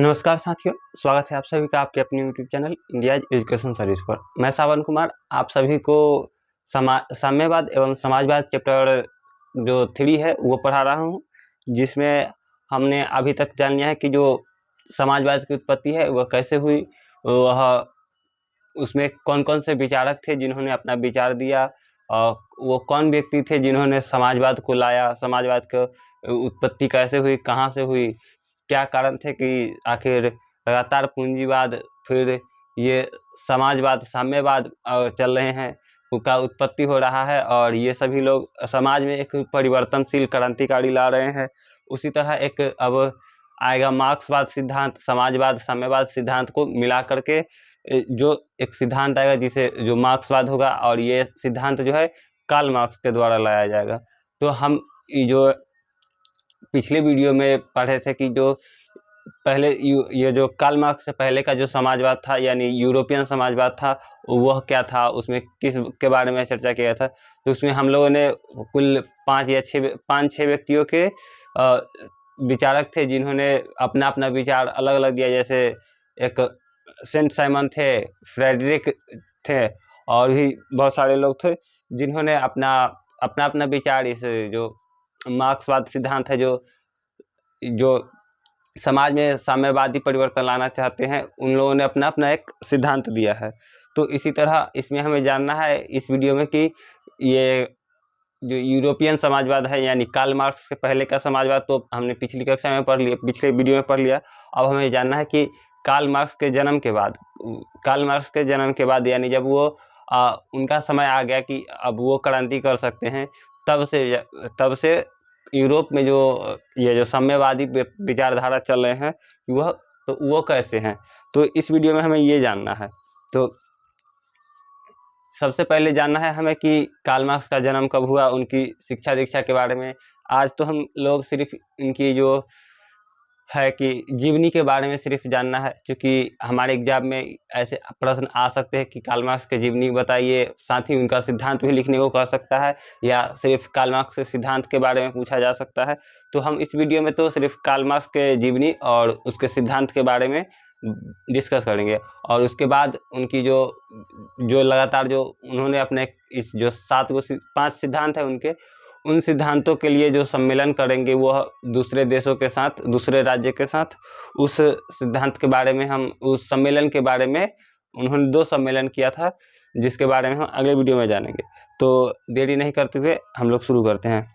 नमस्कार साथियों, स्वागत है आप सभी का आपके अपने YouTube channel India education service पर। मैं सावन कुमार आप सभी को साम्यवाद एवं समाजवाद चैप्टर जो 3 है वो पढ़ा रहा हूँ, जिसमें हमने अभी तक जान लिया है कि जो समाजवाद की उत्पत्ति है वह कैसे हुई, वह उसमें कौन कौन से विचारक थे जिन्होंने अपना विचार दिया, वो कौन व्यक्ति थे जिन्होंने समाजवाद को लाया, समाजवाद की उत्पत्ति कैसे हुई, कहाँ से हुई, क्या कारण थे कि आखिर लगातार पूंजीवाद फिर ये समाजवाद साम्यवाद चल रहे हैं, उनका उत्पत्ति हो रहा है और ये सभी लोग समाज में एक परिवर्तनशील क्रांतिकारी ला रहे हैं। उसी तरह एक अब आएगा मार्क्सवाद सिद्धांत, समाजवाद साम्यवाद सिद्धांत को मिला करके जो एक सिद्धांत आएगा जिसे जो मार्क्सवाद होगा, और ये सिद्धांत जो है कार्ल मार्क्स के द्वारा लाया जाएगा। तो हम जो पिछले वीडियो में पढ़े थे कि जो पहले ये जो कार्ल मार्क्स से पहले का जो समाजवाद था यानी यूरोपियन समाजवाद था, वह क्या था, उसमें किस के बारे में चर्चा किया था। तो उसमें हम लोगों ने कुल 5-6 व्यक्तियों के विचारक थे जिन्होंने अपना अपना विचार अलग अलग दिया। जैसे एक सेंट साइमन थे, फ्रेडरिक थे और भी बहुत सारे लोग थे जिन्होंने अपना अपना विचार इस जो मार्क्सवाद सिद्धांत है जो समाज में साम्यवादी परिवर्तन लाना चाहते हैं, उन लोगों ने अपना अपना एक सिद्धांत दिया है। तो इसी तरह इसमें हमें जानना है इस वीडियो में कि ये जो यूरोपियन समाजवाद है यानी कार्ल मार्क्स के पहले का समाजवाद तो हमने पिछली कक्षा में पढ़ लिया, पिछले वीडियो में पढ़ लिया। अब हमें जानना है कि कार्ल मार्क्स के जन्म के बाद यानी जब वो उनका समय आ गया कि अब वो क्रांति कर सकते हैं, तब से यूरोप में ये जो साम्यवादी विचारधारा चल रहे हैं वो कैसे हैं। तो इस वीडियो में हमें ये जानना है। तो सबसे पहले जानना है हमें कि कार्ल मार्क्स का जन्म कब हुआ, उनकी शिक्षा दीक्षा के बारे में। आज तो हम लोग सिर्फ इनकी जो है कि जीवनी के बारे में सिर्फ जानना है, क्योंकि हमारे एग्जाम में ऐसे प्रश्न आ सकते हैं कि कार्ल मार्क्स के जीवनी बताइए, साथ ही उनका सिद्धांत भी लिखने को कह सकता है, या सिर्फ कार्ल मार्क्स के सिद्धांत के बारे में पूछा जा सकता है। तो हम इस वीडियो में तो सिर्फ कार्ल मार्क्स के जीवनी और उसके सिद्धांत के बारे में डिस्कस करेंगे, और उसके बाद उनकी जो लगातार जो उन्होंने अपने इस जो 5 सिद्धांत है उनके, उन सिद्धांतों के लिए जो सम्मेलन करेंगे वह दूसरे देशों के साथ, दूसरे राज्य के साथ, उस सिद्धांत के बारे में हम उस सम्मेलन के बारे में उन्होंने 2 सम्मेलन किया था जिसके बारे में हम अगले वीडियो में जानेंगे। तो देरी नहीं करते हुए हम लोग शुरू करते हैं।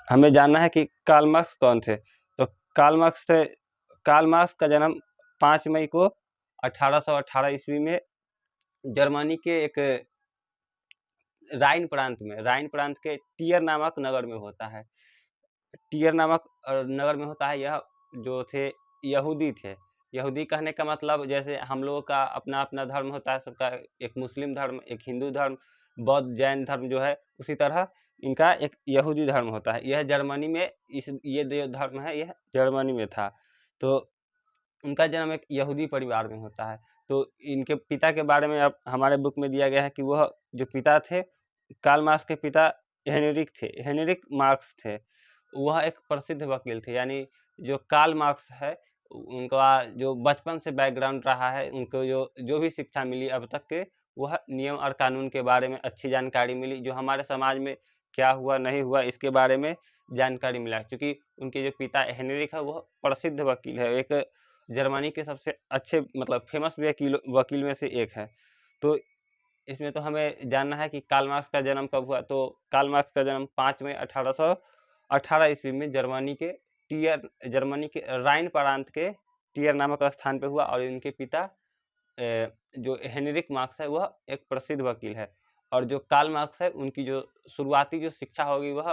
हमें जानना है कि कार्ल मार्क्स कौन थे। तो कार्ल मार्क्स का जन्म 5 मई को 1818 ईस्वी में जर्मनी के एक राइन प्रांत के टियर नामक नगर में होता है। टियर नामक नगर में होता है। यह जो थे यहूदी थे। यहूदी कहने का मतलब जैसे हम लोगों का अपना अपना धर्म होता है, सबका एक मुस्लिम धर्म, एक हिंदू धर्म, बौद्ध जैन धर्म जो है, उसी तरह इनका एक यहूदी धर्म होता है। यह जर्मनी में ये जो धर्म है यह जर्मनी में था। तो उनका जन्म एक यहूदी परिवार में होता है। तो इनके पिता के बारे में अब हमारे बुक में दिया गया है कि वह जो पिता थे, कार्ल मार्क्स के पिता हेनरिक मार्क्स थे। वह एक प्रसिद्ध वकील थे। यानी जो कार्ल मार्क्स है उनका जो बचपन से बैकग्राउंड रहा है, उनको जो भी शिक्षा मिली अब तक के, वह नियम और कानून के बारे में अच्छी जानकारी मिली। जो हमारे समाज में क्या हुआ नहीं हुआ इसके बारे में जानकारी मिला, क्योंकि उनके जो पिता हेनरिक है वह प्रसिद्ध वकील है, एक जर्मनी के सबसे अच्छे मतलब फेमस वकील में से एक है। तो इसमें तो हमें जानना है कि कार्ल मार्क्स का जन्म कब हुआ। तो कार्ल मार्क्स का जन्म 5 मई 1818 ईस्वी में जर्मनी के राइन प्रांत के टियर नामक स्थान पे हुआ, और इनके पिता जो हेनरिक मार्क्स है वह एक प्रसिद्ध वकील है। और जो कार्ल मार्क्स है उनकी जो शुरुआती जो शिक्षा होगी वह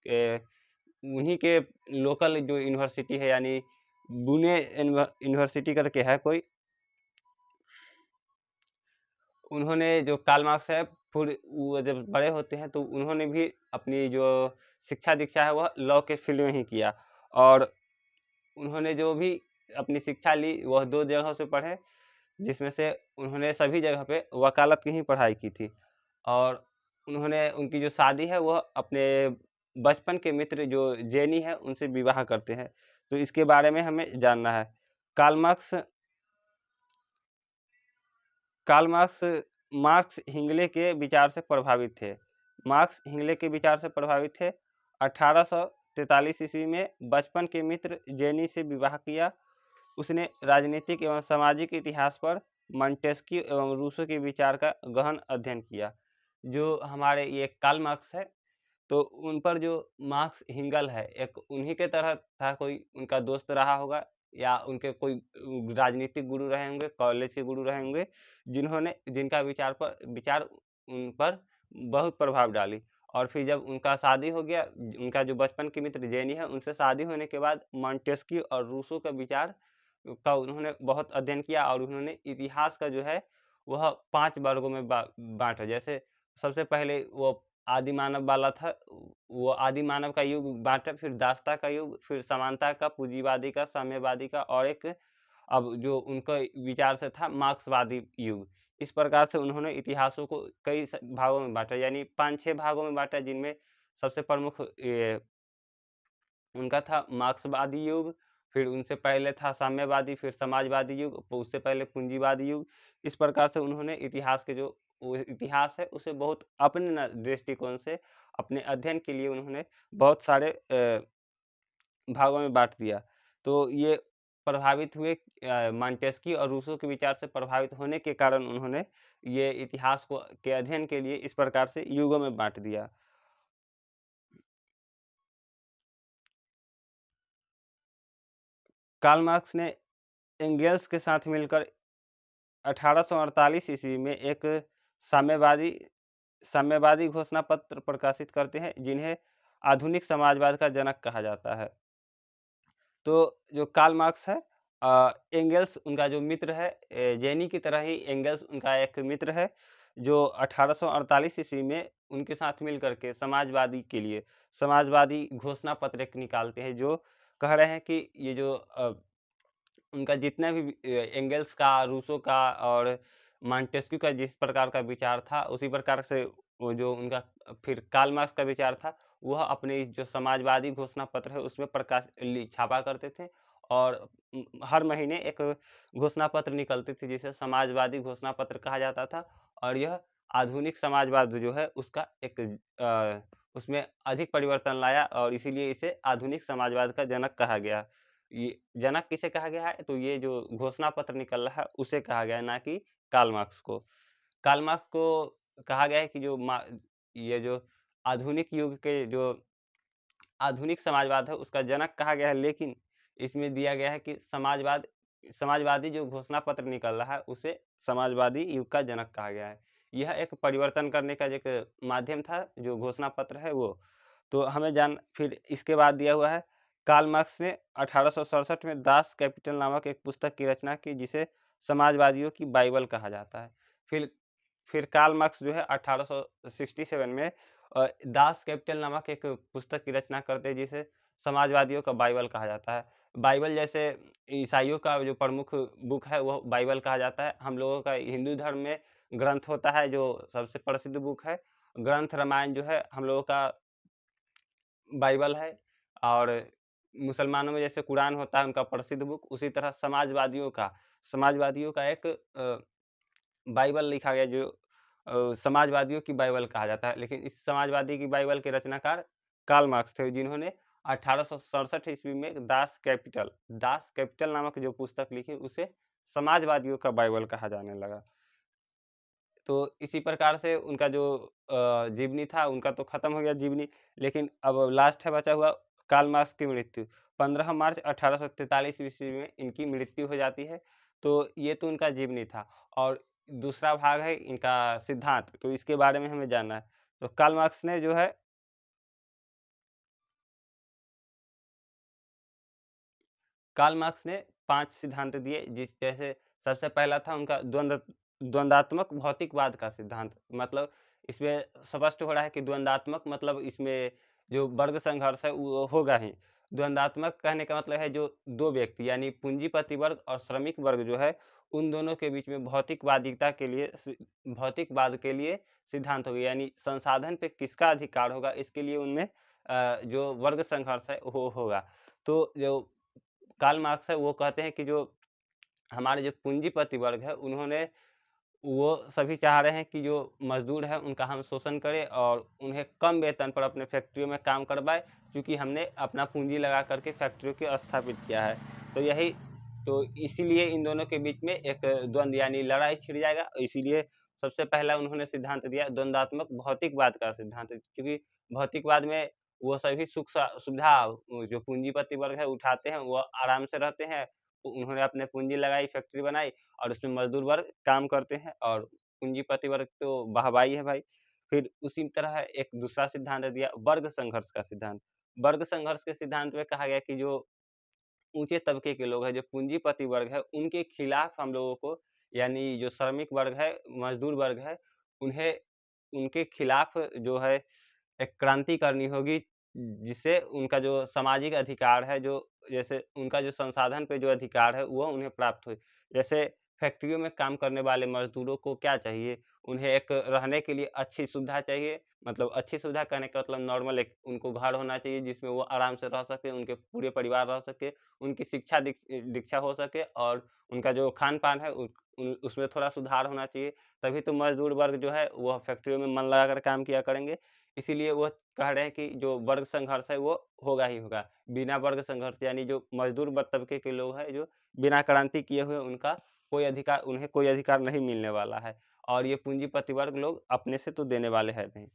उन्हीं के लोकल जो यूनिवर्सिटी है यानी बुने यूनिवर्सिटी करके है कोई, उन्होंने जो कार्ल मार्क्स है फिर वो जब बड़े होते हैं तो उन्होंने भी अपनी जो शिक्षा दीक्षा है वह लॉ के फील्ड में ही किया। और उन्होंने जो भी अपनी शिक्षा ली वह 2 जगहों से पढ़े, जिसमें से उन्होंने सभी जगह पे वकालत की ही पढ़ाई की थी। और उनकी जो शादी है वह अपने बचपन के मित्र जो जेनी है उनसे विवाह करते हैं। तो इसके बारे में हमें जानना है। Karl Marx Karl Marx Marx हिंगले के विचार से प्रभावित थे। मार्क्स हिंगले के विचार से प्रभावित थे। 1843 ईस्वी में बचपन के मित्र जेनी से विवाह किया। उसने राजनीतिक एवं सामाजिक इतिहास पर मॉन्टेस्क्यू एवं रूसो के विचार का गहन अध्ययन किया। जो हमारे ये कार्ल मार्क्स है, तो उन पर जो मार्क्स हिंगल है, एक उन्हीं के तरह था, कोई उनका दोस्त रहा होगा या उनके कोई राजनीतिक गुरु रहे होंगे, कॉलेज के गुरु रहे होंगे, जिनका विचार उन पर बहुत प्रभाव डाली। और फिर जब उनका शादी हो गया, उनका जो बचपन के मित्र जेनी है, उनसे शादी होने के बाद मॉन्टेस्क्यू और रूसो का विचार का उन्होंने बहुत अध्ययन किया और उन्होंने इतिहास का जो है वह 5 वर्गों में बांटा। जैसे सबसे पहले वो आदि मानव वाला था, वो आदि मानव का युग बांटा, फिर दासता का युग, फिर समानता का, पूंजीवादी का, साम्यवादी का, और एक अब जो उनका विचार से था मार्क्सवादी युग। इस प्रकार से उन्होंने इतिहासों को कई भागों में बांटा, यानी 5-6 भागों में बांटा, जिनमें सबसे प्रमुख उनका था मार्क्सवादी युग, फिर उनसे पहले था साम्यवादी, फिर समाजवादी युग, उससे पहले पूंजीवादी युग। इस प्रकार से उन्होंने इतिहास के जो इतिहास है उसे बहुत अपने दृष्टिकोण से अपने अध्ययन के लिए उन्होंने बहुत सारे भागों में बांट दिया। तो ये प्रभावित हुए मॉन्टेस्क्यू और रूसो के विचार से प्रभावित होने के कारण उन्होंने ये इतिहास को के अध्ययन के लिए इस प्रकार से युगों में बांट दिया। कार्ल मार्क्स ने एंगेल्स के साथ मिलकर 1848 ईस्वी में एक साम्यवादी घोषणा पत्र प्रकाशित करते हैं, जिन्हें आधुनिक समाजवाद का जनक कहा जाता है। तो जो कार्ल मार्क्स है, एंगेल्स उनका जो मित्र है, जेनी की तरह ही एंगेल्स उनका एक मित्र है, जो 1848 ईस्वी में उनके साथ मिलकर के समाजवादी घोषणा पत्र एक निकालते हैं, जो कह रहे हैं कि ये जो उनका जितना भी एंगेल्स का, रूसो का और मॉन्टेस्क्यू का जिस प्रकार का विचार था, उसी प्रकार से वो जो उनका फिर कार्ल मार्क्स का विचार था, वह अपने इस जो समाजवादी घोषणा पत्र है उसमें छापा करते थे। और हर महीने एक घोषणा पत्र निकलती थी, जिसे समाजवादी घोषणा पत्र कहा जाता था। और यह आधुनिक समाजवाद जो है उसका एक उसमें अधिक परिवर्तन लाया, और इसीलिए इसे आधुनिक समाजवाद का जनक कहा गया। ये जनक किसे कहा गया है, तो ये जो घोषणा पत्र निकल रहा है उसे कहा गया है, ना कि कार्ल मार्क्स को। कार्ल मार्क्स को कहा गया है कि ये जो आधुनिक युग के जो आधुनिक समाजवाद है उसका जनक कहा गया है, लेकिन इसमें दिया गया है कि समाजवादी जो घोषणा पत्र निकल रहा है उसे समाजवादी युग का जनक कहा गया है। यह एक परिवर्तन करने का एक माध्यम था, जो घोषणा पत्र है वो। तो हमें फिर इसके बाद दिया हुआ है, कार्ल मार्क्स ने 1867 में दास कैपिटल नामक एक पुस्तक की रचना की, जिसे समाजवादियों की बाइबल कहा जाता है। फिर कार्ल मार्क्स जो है 1867 में दास कैपिटल नामक एक पुस्तक की रचना करते हैं, जिसे समाजवादियों का बाइबल कहा जाता है। बाइबल जैसे ईसाइयों का जो प्रमुख बुक है वो बाइबल कहा जाता है, हम लोगों का हिंदू धर्म में ग्रंथ होता है जो सबसे प्रसिद्ध बुक है, ग्रंथ रामायण जो है हम लोगों का बाइबल है। और मुसलमानों में जैसे कुरान होता है उनका प्रसिद्ध बुक, उसी तरह समाजवादियों का एक बाइबल लिखा गया, जो समाजवादियों की बाइबल कहा जाता है। लेकिन इस समाजवादी की बाइबल के रचनाकार कार्ल मार्क्स थे, जिन्होंने 1867 ईस्वी में दास कैपिटल नामक जो पुस्तक लिखी, उसे समाजवादियों का बाइबल कहा जाने लगा। तो इसी प्रकार से उनका जो जीवनी था उनका तो खत्म हो गया जीवनी, लेकिन अब लास्ट है बचा हुआ कार्ल मार्क्स की मृत्यु। 15 मार्च 1843 ईस्वी में इनकी मृत्यु हो जाती है। तो ये तो उनका जीवनी था, और दूसरा भाग है इनका सिद्धांत, तो इसके बारे में हमें जानना है। तो कार्ल मार्क्स ने जो है कार्ल मार्क्स ने 5 सिद्धांत दिए, जैसे सबसे पहला था उनका द्वंद्वात्मक भौतिकवाद का सिद्धांत। मतलब इसमें स्पष्ट हो रहा है कि द्वंद्वात्मक मतलब इसमें जो वर्ग संघर्ष है वो होगा ही। द्वंद्वात्मक कहने का मतलब है जो 2 व्यक्ति यानी पूंजीपति वर्ग और श्रमिक वर्ग जो है, उन दोनों के बीच में भौतिकवाद के लिए सिद्धांत होगा, यानी संसाधन पे किसका अधिकार होगा, इसके लिए उनमें जो वर्ग संघर्ष है वो होगा। तो जो कार्ल मार्क्स है वो कहते हैं कि जो हमारे जो पूंजीपति वर्ग है उन्होंने वो सभी चाह रहे हैं कि जो मजदूर है उनका हम शोषण करें और उन्हें कम वेतन पर अपने फैक्ट्रियों में काम करवाए, क्योंकि हमने अपना पूंजी लगा करके फैक्ट्रियों को स्थापित किया है। तो इसीलिए इन दोनों के बीच में एक द्वंद्व यानी लड़ाई छिड़ जाएगा। इसीलिए सबसे पहला उन्होंने सिद्धांत दिया द्वंद्वात्मक भौतिकवाद का सिद्धांत, क्योंकि भौतिकवाद में वो सभी सुख सुविधा जो पूंजीपति वर्ग है उठाते हैं, वो आराम से रहते हैं। तो उन्होंने अपने पूंजी लगाई, फैक्ट्री बनाई और उसमें मजदूर वर्ग काम करते हैं और पूंजीपति वर्ग तो वाहवाही है भाई। फिर उसी तरह एक दूसरा सिद्धांत दिया वर्ग संघर्ष का सिद्धांत। वर्ग संघर्ष के सिद्धांत में कहा गया कि जो ऊंचे तबके के लोग हैं, जो पूंजीपति वर्ग है, उनके खिलाफ हम लोगों को यानी जो श्रमिक वर्ग है, मजदूर वर्ग है, उन्हें उनके खिलाफ जो है एक क्रांति करनी होगी, जिससे उनका जो सामाजिक अधिकार है, जो जैसे उनका जो संसाधन पे जो अधिकार है वो उन्हें प्राप्त हो। जैसे फैक्ट्रियों में काम करने वाले मजदूरों को क्या चाहिए, उन्हें एक रहने के लिए अच्छी सुविधा चाहिए। मतलब अच्छी सुविधा कहने का मतलब नॉर्मल एक उनको घर होना चाहिए जिसमें वो आराम से रह सके, उनके पूरे परिवार रह सके, उनकी शिक्षा दीक्षा हो सके और उनका जो खान पान है उसमें थोड़ा सुधार होना चाहिए। तभी तो मजदूर वर्ग जो है वह फैक्ट्रियों में मन लगाकर काम किया करेंगे। इसीलिए वो कह रहे हैं कि जो वर्ग संघर्ष है वो होगा ही होगा। बिना वर्ग संघर्ष यानी जो मजदूर तबके के लोग हैं, जो बिना क्रांति किए हुए उनका उन्हें कोई अधिकार नहीं मिलने वाला है और ये पूंजीपति वर्ग लोग अपने से तो देने वाले हैं नहीं।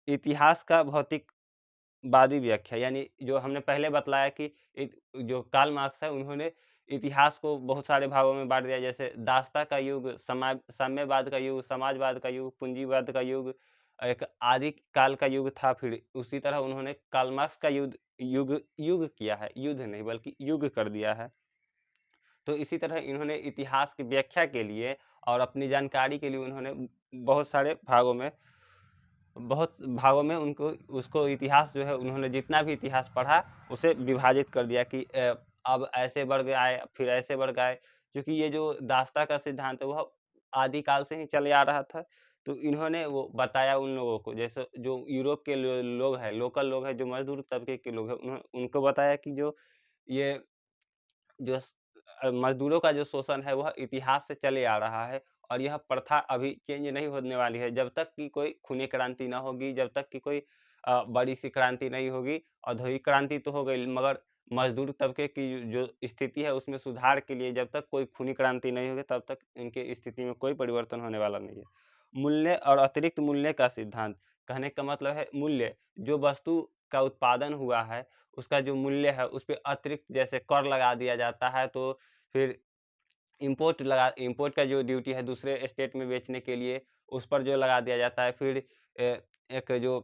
इतिहास का भौतिकवादी व्याख्या यानी जो हमने पहले बतलाया कि जो कार्ल मार्क्स है उन्होंने इतिहास को बहुत सारे भागों में बांट दिया, जैसे दासता का युग, साम्यवाद का युग, समाजवाद का युग, पूंजीवाद का युग, एक आदि काल का युग था। फिर उसी तरह उन्होंने कार्ल मार्क्स का युग युग किया है, युद्ध नहीं बल्कि युग कर दिया है। तो इसी तरह इन्होंने इतिहास की व्याख्या के लिए और अपनी जानकारी के लिए उन्होंने बहुत भागों में उनको उसको इतिहास जो है उन्होंने जितना भी इतिहास पढ़ा उसे विभाजित कर दिया कि अब ऐसे वर्ग आए, फिर ऐसे वर्ग आए, क्योंकि ये जो दास्ता का सिद्धांत है वह आदिकाल से ही चले आ रहा था। तो इन्होंने वो बताया उन लोगों को, जैसे जो यूरोप के लोग हैं, लोकल लोग हैं, जो मजदूर तबके के लोग हैं, उनको बताया कि जो ये जो मजदूरों का जो शोषण है वह इतिहास से चले आ रहा है और यह प्रथा अभी चेंज नहीं होने वाली है जब तक कि कोई खूनी क्रांति ना होगी, जब तक कि कोई बड़ी सी क्रांति नहीं होगी। औद्योगिक क्रांति तो हो गई मगर मजदूर तबके की जो स्थिति है उसमें सुधार के लिए जब तक कोई खूनी क्रांति नहीं होगी तब तक इनकी स्थिति में कोई परिवर्तन होने वाला नहीं है। मूल्य और अतिरिक्त मूल्य का सिद्धांत, कहने का मतलब है मूल्य, जो वस्तु का उत्पादन हुआ है उसका जो मूल्य है उस पे अतिरिक्त जैसे कर लगा दिया जाता है, तो फिर इम्पोर्ट का जो ड्यूटी है दूसरे स्टेट में बेचने के लिए उस पर जो लगा दिया जाता है। फिर एक जो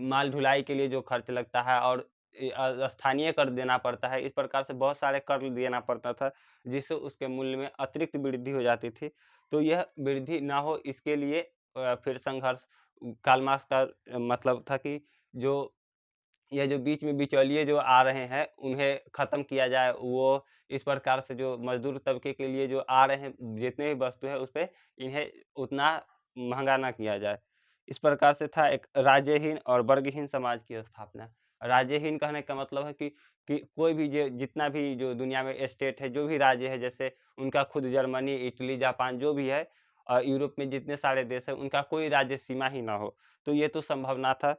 माल ढुलाई के लिए जो खर्च लगता है और स्थानीय कर देना पड़ता है, इस प्रकार से बहुत सारे कर देना पड़ता था जिससे उसके मूल्य में अतिरिक्त वृद्धि हो जाती थी। तो यह वृद्धि ना हो इसके लिए फिर संघर्ष कार्ल मार्क्स का मतलब था कि जो ये जो बीच में बिचौलिए जो आ रहे हैं उन्हें ख़त्म किया जाए। वो इस प्रकार से जो मजदूर तबके के लिए जो आ रहे हैं जितने भी वस्तु है उस पे इन्हें उतना महँगा ना किया जाए। इस प्रकार से था एक राज्यहीन और वर्गहीन समाज की स्थापना। राज्यहीन कहने का मतलब है कि कोई भी जितना भी जो दुनिया में स्टेट है, जो भी राज्य है, जैसे उनका खुद जर्मनी, इटली, जापान जो भी है यूरोप में जितने सारे देश हैं उनका कोई राज्य सीमा ही ना हो। तो ये तो संभावना था।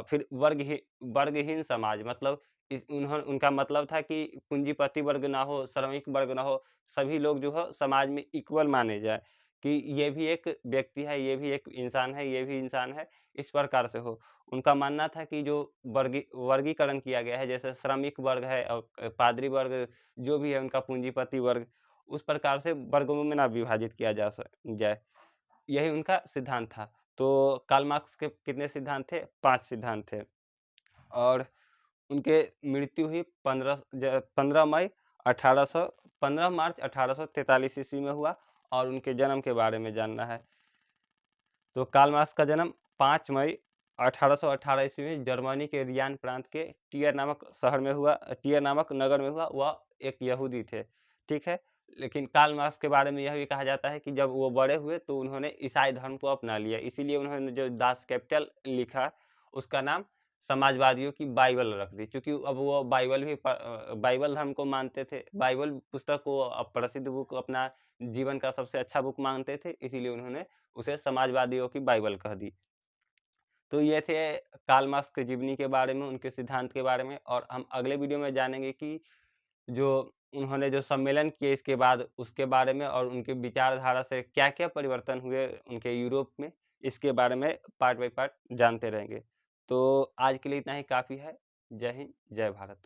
फिर वर्गहीन समाज मतलब उनका मतलब था कि पूंजीपति वर्ग ना हो, श्रमिक वर्ग ना हो, सभी लोग जो है समाज में इक्वल माने जाए कि ये भी एक व्यक्ति है, ये भी एक इंसान है, ये भी इंसान है, इस प्रकार से हो। उनका मानना था कि जो वर्गीकरण किया गया है, जैसे श्रमिक वर्ग है और पादरी वर्ग जो भी है उनका पूंजीपति वर्ग, उस प्रकार से वर्गों में ना विभाजित किया जाए। यही उनका सिद्धांत था। तो कार्ल मार्क्स के कितने सिद्धांत थे? 5 सिद्धांत थे और उनके मृत्यु हुई 15 मई 1800 15 मार्च 1843 ईस्वी में हुआ और उनके जन्म के बारे में जानना है। तो कार्ल मार्क्स का जन्म 5 मई 1818 ईस्वी में जर्मनी के रियान प्रांत के टियर नामक नगर में हुआ। वह एक यहूदी थे, ठीक है। लेकिन कार्ल मार्क्स के बारे में यह भी कहा जाता है कि जब वो बड़े हुए तो उन्होंने ईसाई धर्म को अपना लिया, इसीलिए उन्होंने जो दास कैपिटल लिखा उसका नाम समाजवादियों की बाइबल रख दी, क्योंकि अब वो बाइबल भी बाइबल धर्म को मानते थे, बाइबल पुस्तक को प्रसिद्ध बुक, अपना जीवन का सबसे अच्छा बुक मानते थे, इसीलिए उन्होंने उसे समाजवादियों की बाइबल कह दी। तो ये थे कार्ल मार्क्स की जीवनी के बारे में, उनके सिद्धांत के बारे में, और हम अगले वीडियो में जानेंगे कि जो उन्होंने जो सम्मेलन किए इसके बाद, उसके बारे में, और उनकी विचारधारा से क्या-क्या परिवर्तन हुए उनके यूरोप में, इसके बारे में पार्ट बाय पार्ट जानते रहेंगे। तो आज के लिए इतना ही काफ़ी है। जय हिंद, जय भारत।